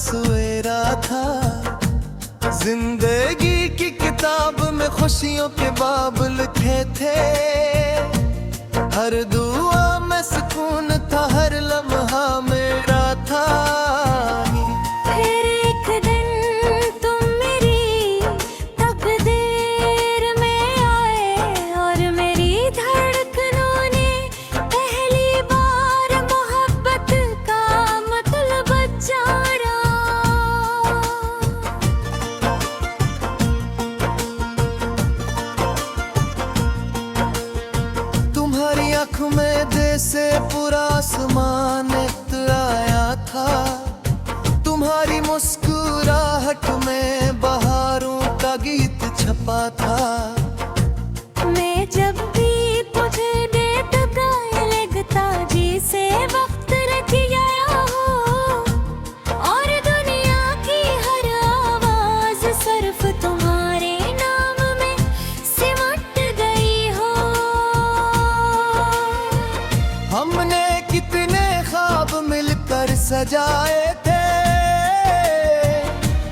सवेरा था। जिंदगी की किताब में खुशियों के बाब लिखे थे। हर दुआ में सुकून था, हर लम्हा मेरा था। फिर एक दिन तुम मेरी तकदीर में आए और मेरी धड़कनों ने पहली बार मोहब्बत का मतलब जाना। तुम्हारी आँख में दे से पूरा आसमान आया था। तुम्हारी मुस्कुराहट में बहारों का गीत छपा था। मैं जब भी तुझे देखता लगता जैसे वक्त रच गया हो और दुनिया की हर आवाज सिर्फ तुम्हारे नाम में सिमट गई हो। हमने कितने ख्वाब मिलकर सजाए थे।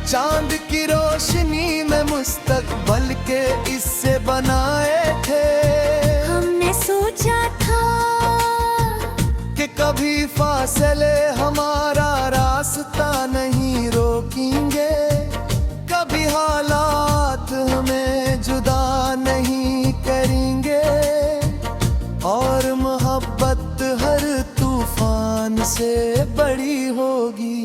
चांद की रोशनी में मुस्तकबल के इससे बनाए थे। हमने सोचा था कि कभी फासले हमारा रास्ता नहीं रोकेंगे। कभी हालात हमें जुदा नहीं करेंगे। और मोहब्बत हर तूफान से बड़ी होगी।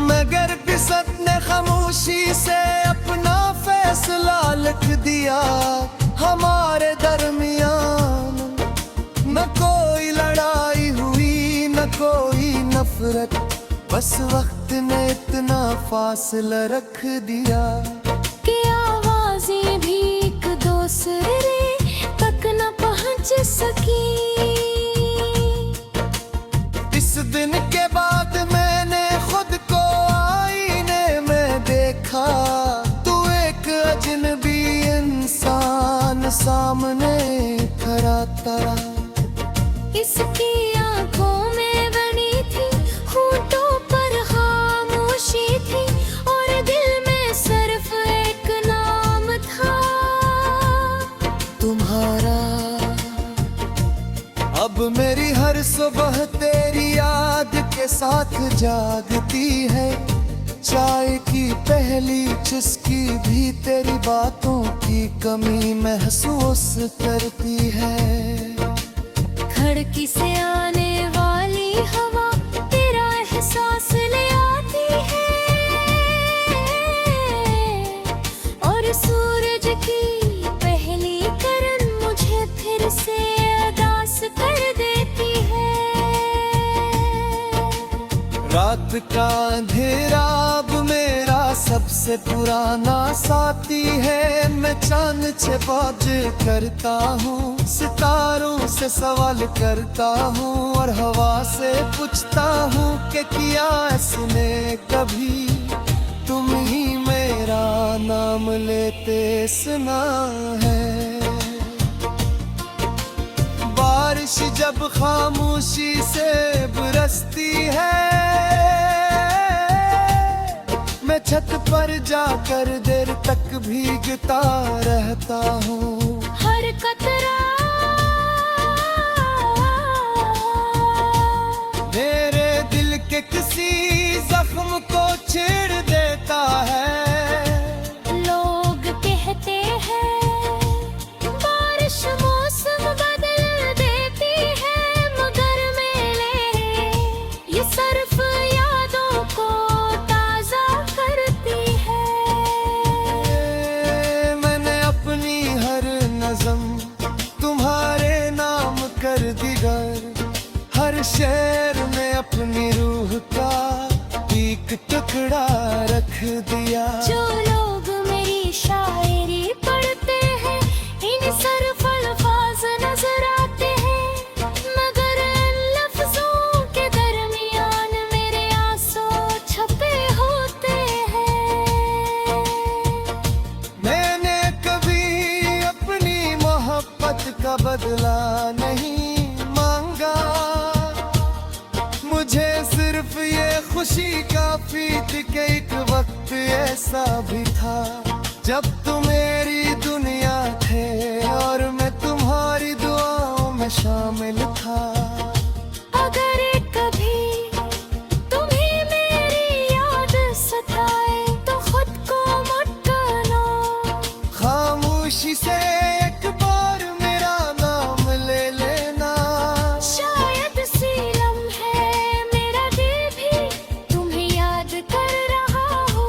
मगर किस्मत ने खामोशी से अपना फैसला लिख दिया। हमारे दरमियान न कोई लड़ाई हुई, न कोई नफरत। बस वक्त ने इतना फासला रख दिया कि आवाजें भी एक दूसरे तक न पहुंच सकी। इस दिन के बाद मैंने खुद को आईने में देखा। तू एक अजनबी इंसान सामने खड़ा था। इसकी आंखों में बनी थी, होठों पर खामोशी थी और दिल में सिर्फ एक नाम था तुम्हारा। अब मेरी हर सुबह तेरी याद के साथ जागती है। चाय की पहली चुस्की भी तेरी बातों की कमी महसूस करती है। खिड़की से आने वाली हवा तेरा एहसास ले आती है और सूरज की पहली किरण मुझे फिर से उदास कर देती है। रात का अंधेरा अब मेरा सबसे पुराना साथी है। मैं चांद से बात करता हूँ, सितारों से सवाल करता हूँ और हवा से पूछता हूँ कि किया इसने कभी तुम ही मेरा नाम लेते सुना है। बारिश जब खामोशी से बरसती है, मैं छत पर जाकर देर तक भीगता रहता हूँ। हर कतरा मेरे दिल के किसी जख्म को छेड़ देता है। लोग कहते हैं बारिश मौसम बदल देती है, मगर मेरे ये सिर्फ यादों को ताजा करती है। मैंने अपनी हर नज़म तुम्हारे नाम कर दी गर। हर शेर में अपनी रूह का एक टुकड़ा रख दिया। जो लोग मेरी शायरी पढ़ते हैं इन सिर्फ अल्फाज नजर आते हैं, मगर इन लफ्जों के दरमियान मेरे आंसू छपे होते हैं। मैंने कभी अपनी मोहब्बत का बदला नहीं के एक वक्त ऐसा भी था जब तुम मेरी दुनिया थे और मैं तुम्हारी दुआओं में शामिल था। अगर कभी तुम्हें मेरी याद सताए तो खुद को मत करना। खामोशी से एक बार मेरा नाम ले लेना। शायद सी लम्हे मेरा दिल भी तुम्हें याद कर रहा हो।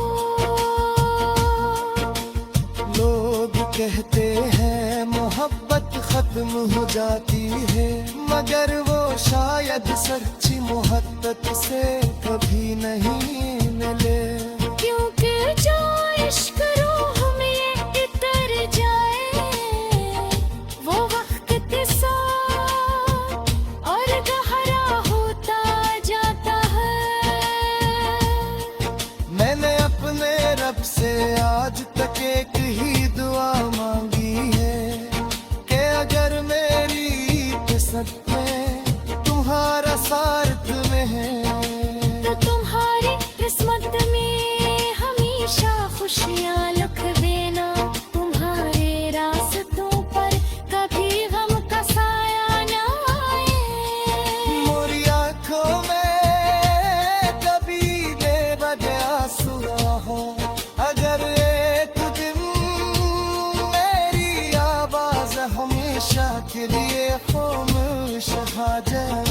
लोग कहते हैं मोहब्बत खत्म हो जाती है, मगर वो शायद सच्ची मोहब्बत से कभी नहीं मिले। क्योंकि जो इश्क रूह में इतर जाए वो वक्त के साथ और गहरा होता जाता है। मैंने अपने रब से आज तक एक ही दुआ मांगी है कि अगर मेरी किस्मत में तुम्हारा साथ में है तो तुम्हारी किस्मत में हमेशा खुशियाँ लिख देना। तुम्हारे रास्तों पर कभी गम का साया न आए। मोरी आंखों में कभी बेवजह आंसू ना हो। अगर एक दिन मेरी आवाज हमेशा के लिए खामोश हो जाए।